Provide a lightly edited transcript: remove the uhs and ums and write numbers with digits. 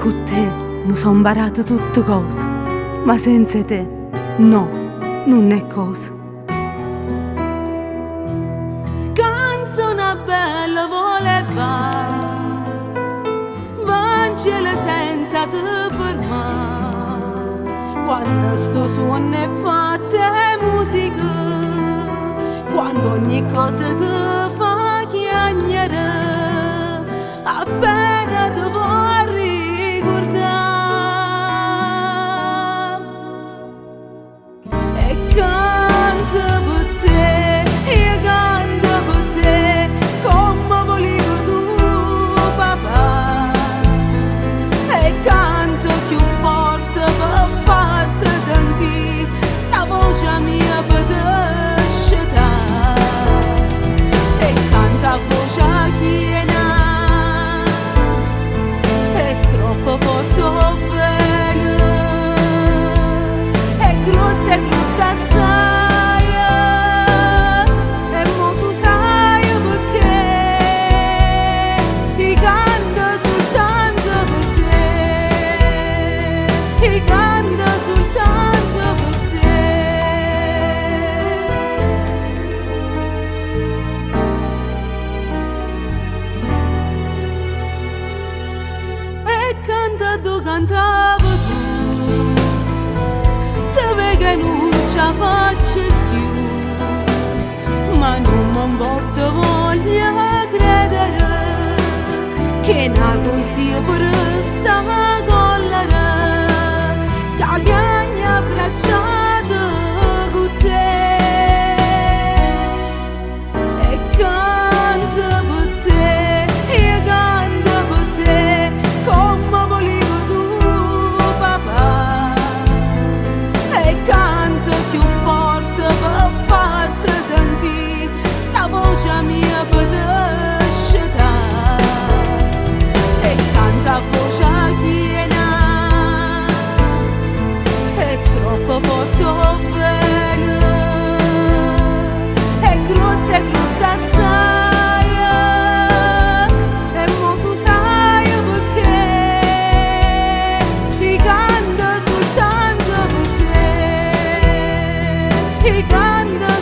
Con te mi son imparato tutte cose, ma senza te, no, non è cosa. Canzone bella voleva, Vangelo senza te fermare. Quando sto suono è fatta musica, quando ogni cosa ti fa chiagnere, appena ti vuoi ricordare. E canta per te, e canta per te, come volevo tu, papà. E canto più forte per farti sentire sta voce mia per te scetare. E canta a voce piena, è troppo forte o bene, è grossa assai, e mo tu sai perché, e canta soltanto per te, e canta soltanto per te. E canta tu cantavo tu, te ve che non ce la faccio più, ma non mi importa, voglio credere che una poesia per sta collera, che chiagna abbracciata con te. E canta per te, e canta per te, come volevo tu, papà. E canto più forte per farti sentire sta voce mia per te scetare. E canta a voce piena, è troppo forte o bene, è grossa assai, e mo tu sai perché, e canta soltanto per te, e canta